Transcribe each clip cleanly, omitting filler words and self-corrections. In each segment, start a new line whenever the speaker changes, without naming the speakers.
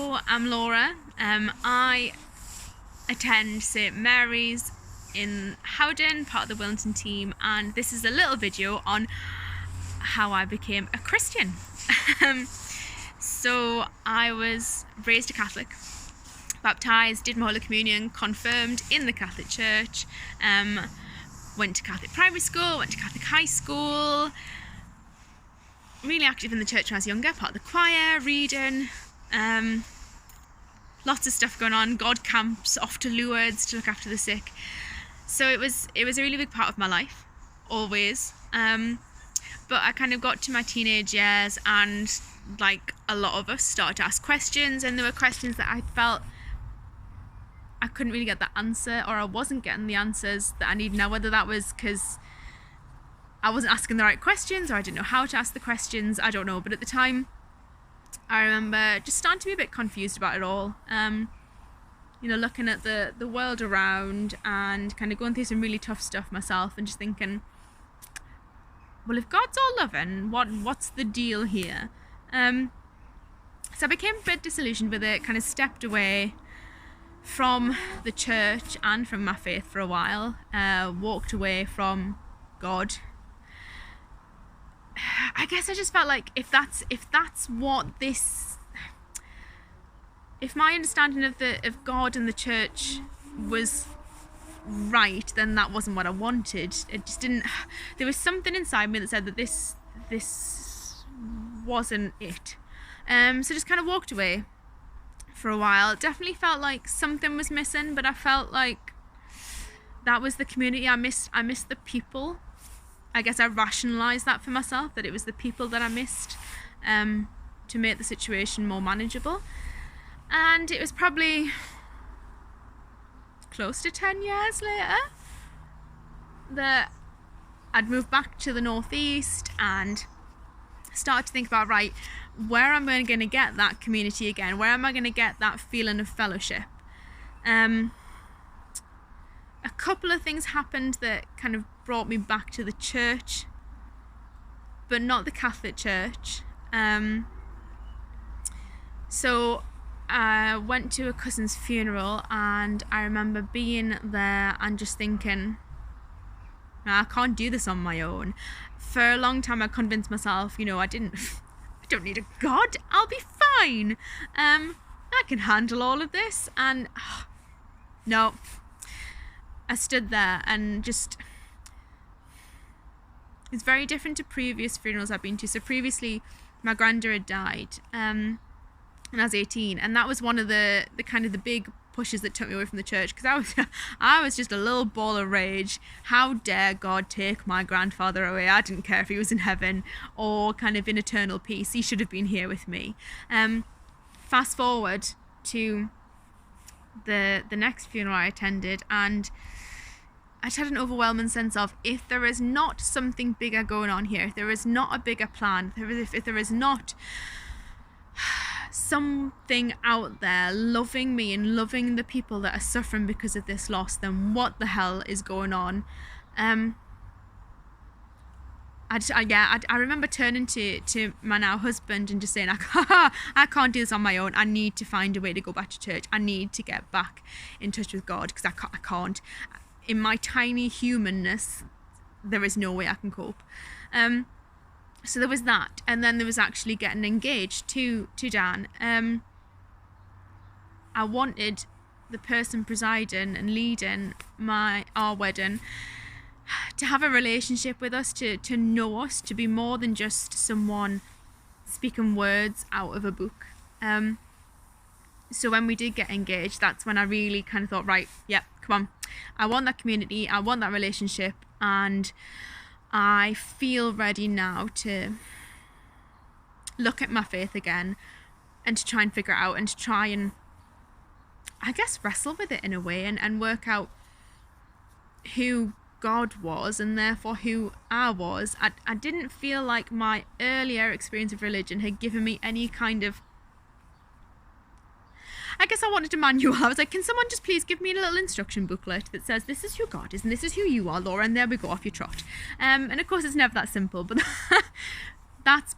So I'm Laura. I attend St Mary's in Howden, part of the Willington team, and this is a little video on how I became a Christian. So I was raised a Catholic, baptised, did my Holy Communion, confirmed in the Catholic Church, went to Catholic primary school, went to Catholic high school, really active in the church when I was younger, part of the choir, reading, lots of stuff going on, God camps, off to Lourdes to look after the sick. So it was a really big part of my life, always. But I kind of got to my teenage years and, like a lot of us, started to ask questions, and there were questions that I felt I couldn't really get the answer, or I wasn't getting the answers that I need now, whether that was because I wasn't asking the right questions or I didn't know how to ask the questions, I don't know. But at the time, I remember just starting to be a bit confused about it all. Looking at the world around and kind of going through some really tough stuff myself, and just thinking, well, if God's all loving, what's the deal here? So I became a bit disillusioned with it, kind of stepped away from the church and from my faith for a while, walked away from God. I guess I just felt like if my understanding of God and the church was right, then that wasn't what I wanted. It just didn't. There was something inside me that said that this wasn't it. So just kind of walked away for a while. Definitely felt like something was missing, but I felt like that was the community I missed. I missed the people. I guess I rationalised that for myself, that it was the people that I missed, to make the situation more manageable. And it was probably close to 10 years later that I'd moved back to the northeast and started to think about, right, where am I going to get that community again? Where am I going to get that feeling of fellowship? A couple of things happened that kind of brought me back to the church, but not the Catholic Church. So I went to a cousin's funeral, and I remember being there and just thinking, I can't do this on my own. For a long time I convinced myself, I don't need a God, I'll be fine. I can handle all of this. And no, I stood there and just, it's very different to previous funerals I've been to. So previously my granddad had died, and I was 18, and that was one of the kind of the big pushes that took me away from the church, because I was just a little ball of rage. How dare God take my grandfather away? I didn't care if he was in heaven or kind of in eternal peace. He should have been here with me. Fast forward to the next funeral I attended, and I just had an overwhelming sense of, if there is not something bigger going on here, if there is not a bigger plan, if there is not something out there loving me and loving the people that are suffering because of this loss, then what the hell is going on? I remember turning to my now husband and just saying, I can't do this on my own. I need to find a way to go back to church. I need to get back in touch with God, because I can't. In my tiny humanness, there is no way I can cope. So there was that, and then there was actually getting engaged to Dan. I wanted the person presiding and leading our wedding to have a relationship with us, to know us, to be more than just someone speaking words out of a book. So when we did get engaged, that's when I really kind of thought, right, yep, come on. I want that community, I want that relationship, and I feel ready now to look at my faith again and to try and figure it out, and to try and, I guess, wrestle with it in a way, and work out who God was and therefore who I was. I didn't feel like my earlier experience of religion had given me any kind of, I guess I wanted a manual. I was like, can someone just please give me a little instruction booklet that says, this is who God is and this is who you are, Laura, and there we go, off you trot. And of course it's never that simple, but that's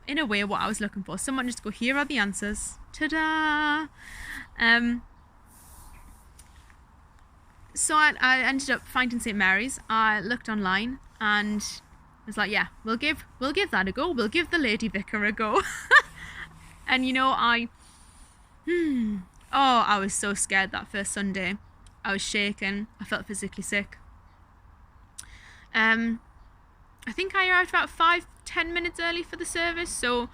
in a way what I was looking for. Someone just go, here are the answers. Ta-da! So I ended up finding St. Mary's. I looked online and was like, yeah, we'll give that a go. We'll give the lady vicar a go. And I was so scared that first Sunday. I was shaking. I felt physically sick. I think I arrived about 5-10 minutes early for the service. So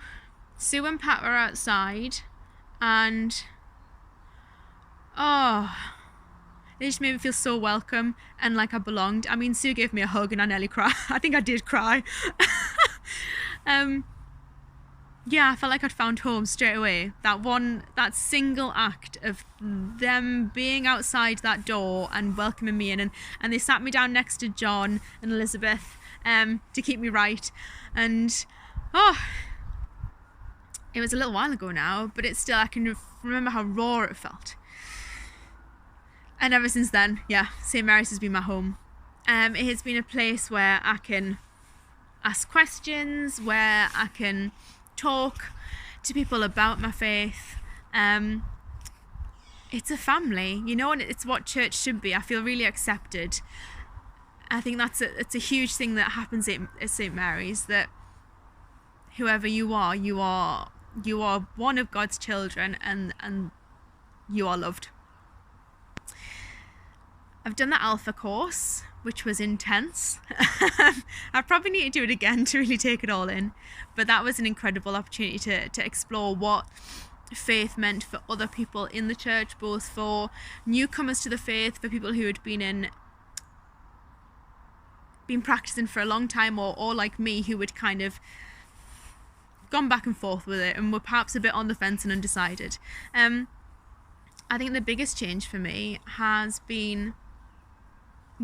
Sue and Pat were outside, and they just made me feel so welcome and like I belonged. I mean, Sue gave me a hug and I nearly cried. I think I did cry. Yeah, I felt like I'd found home straight away. That single act of them being outside that door and welcoming me in, and they sat me down next to John and Elizabeth to keep me right. And it was a little while ago now, but it's still, I can remember how raw it felt. And ever since then, yeah, St. Mary's has been my home. It has been a place where I can ask questions, where I can talk to people about my faith. It's a family, and it's what church should be. I feel really accepted. I think it's a huge thing that happens at St. Mary's, that whoever you are one of God's children, and you are loved. I've done the Alpha course, which was intense. I probably need to do it again to really take it all in. But that was an incredible opportunity to explore what faith meant for other people in the church, both for newcomers to the faith, for people who had been practicing for a long time, or like me, who had kind of gone back and forth with it and were perhaps a bit on the fence and undecided. I think the biggest change for me has been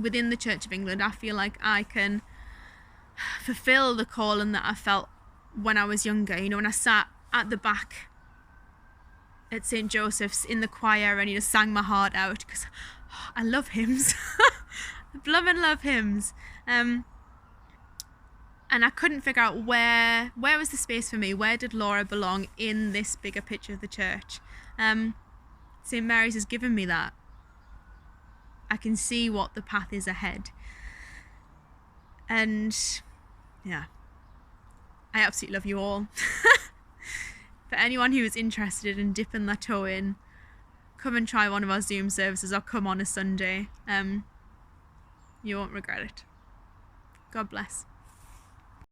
within the Church of England. I feel like I can fulfill the calling that I felt when I was younger. When I sat at the back at St. Joseph's in the choir and sang my heart out, because I love hymns. love hymns. And I couldn't figure out where was the space for me. Where did Laura belong in this bigger picture of the church? St. Mary's has given me that. I can see what the path is ahead. And yeah, I absolutely love you all. For anyone who is interested in dipping their toe in, come and try one of our Zoom services, or come on a Sunday. You won't regret it. God bless.